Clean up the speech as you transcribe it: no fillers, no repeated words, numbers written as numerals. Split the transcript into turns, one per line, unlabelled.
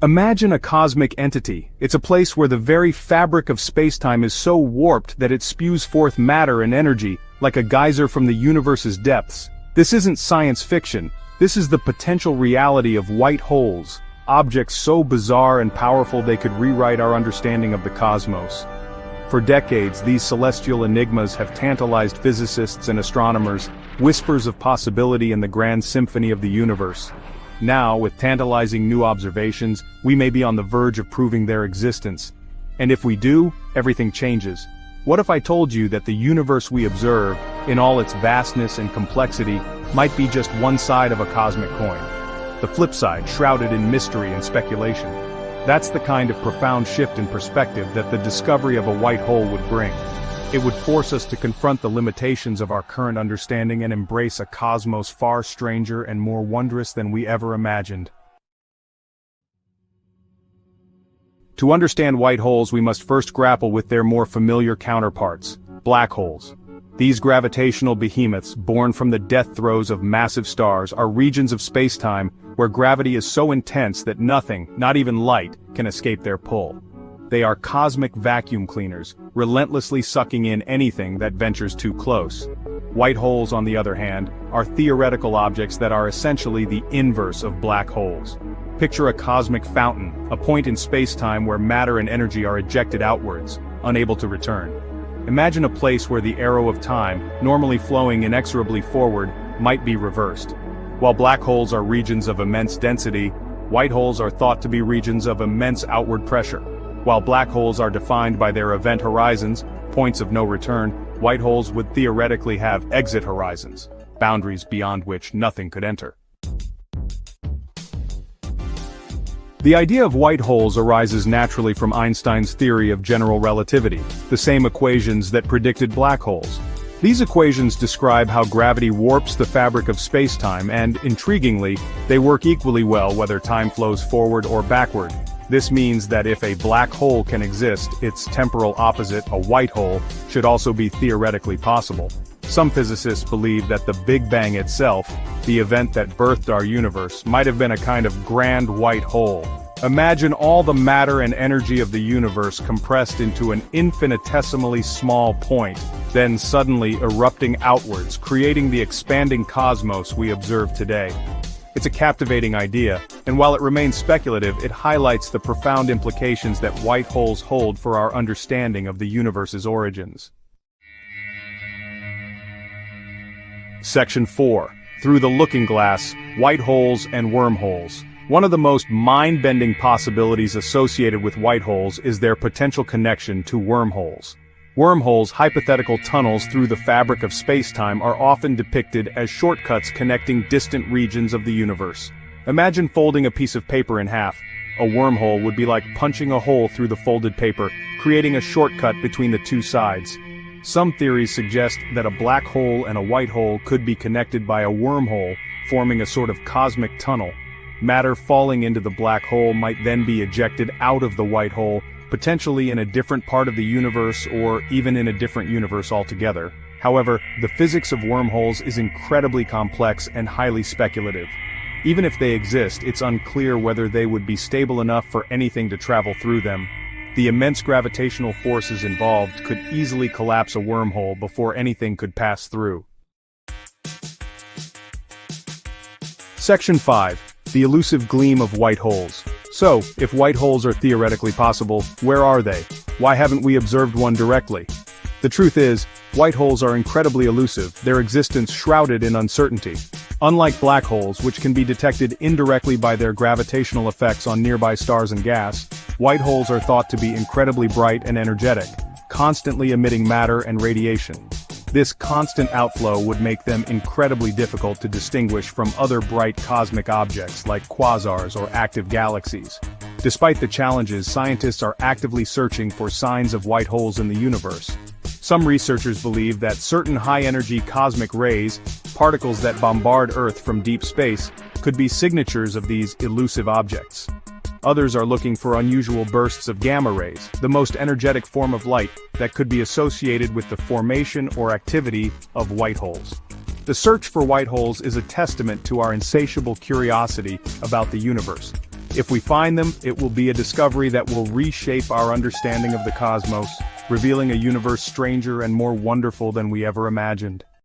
Imagine a cosmic entity. It's a place where the very fabric of spacetime is so warped that it spews forth matter and energy, like a geyser from the universe's depths. This isn't science fiction. This is the potential reality of white holes, objects so bizarre and powerful they could rewrite our understanding of the cosmos. For decades, these celestial enigmas have tantalized physicists and astronomers, whispers of possibility in the grand symphony of the universe. Now, with tantalizing new observations, we may be on the verge of proving their existence. And if we do, everything changes. What if I told you that the universe we observe, in all its vastness and complexity, might be just one side of a cosmic coin? The flip side, shrouded in mystery and speculation. That's the kind of profound shift in perspective that the discovery of a white hole would bring. It would force us to confront the limitations of our current understanding and embrace a cosmos far stranger and more wondrous than we ever imagined. To understand white holes, we must first grapple with their more familiar counterparts, black holes. These gravitational behemoths, born from the death throes of massive stars, are regions of spacetime where gravity is so intense that nothing, not even light, can escape their pull. They are cosmic vacuum cleaners, relentlessly sucking in anything that ventures too close. White holes, on the other hand, are theoretical objects that are essentially the inverse of black holes. Picture a cosmic fountain, a point in space-time where matter and energy are ejected outwards, unable to return. Imagine a place where the arrow of time, normally flowing inexorably forward, might be reversed. While black holes are regions of immense density, white holes are thought to be regions of immense outward pressure. While black holes are defined by their event horizons, points of no return, white holes would theoretically have exit horizons, boundaries beyond which nothing could enter. The idea of white holes arises naturally from Einstein's theory of general relativity, the same equations that predicted black holes. These equations describe how gravity warps the fabric of spacetime and, intriguingly, they work equally well whether time flows forward or backward. This means that if a black hole can exist, its temporal opposite, a white hole, should also be theoretically possible. Some physicists believe that the Big Bang itself, the event that birthed our universe, might have been a kind of grand white hole. Imagine all the matter and energy of the universe compressed into an infinitesimally small point, then suddenly erupting outwards, creating the expanding cosmos we observe today. It's a captivating idea, and while it remains speculative, it highlights the profound implications that white holes hold for our understanding of the universe's origins. Section 4. Through the Looking Glass, White Holes and Wormholes. One of the most mind-bending possibilities associated with white holes is their potential connection to wormholes. Wormholes, hypothetical tunnels through the fabric of spacetime, are often depicted as shortcuts connecting distant regions of the universe. Imagine folding a piece of paper in half. A wormhole would be like punching a hole through the folded paper, creating a shortcut between the two sides. Some theories suggest that a black hole and a white hole could be connected by a wormhole, forming a sort of cosmic tunnel. Matter falling into the black hole might then be ejected out of the white hole, potentially in a different part of the universe or even in a different universe altogether. However, the physics of wormholes is incredibly complex and highly speculative. Even if they exist, it's unclear whether they would be stable enough for anything to travel through them. The immense gravitational forces involved could easily collapse a wormhole before anything could pass through. Section 5. The elusive gleam of white holes. So, if white holes are theoretically possible, where are they? Why haven't we observed one directly? The truth is, white holes are incredibly elusive, their existence shrouded in uncertainty. Unlike black holes, which can be detected indirectly by their gravitational effects on nearby stars and gas, white holes are thought to be incredibly bright and energetic, constantly emitting matter and radiation. This constant outflow would make them incredibly difficult to distinguish from other bright cosmic objects like quasars or active galaxies. Despite the challenges, scientists are actively searching for signs of white holes in the universe. Some researchers believe that certain high-energy cosmic rays, particles that bombard Earth from deep space, could be signatures of these elusive objects. Others are looking for unusual bursts of gamma rays, the most energetic form of light that could be associated with the formation or activity of white holes. The search for white holes is a testament to our insatiable curiosity about the universe. If we find them, it will be a discovery that will reshape our understanding of the cosmos, revealing a universe stranger and more wonderful than we ever imagined.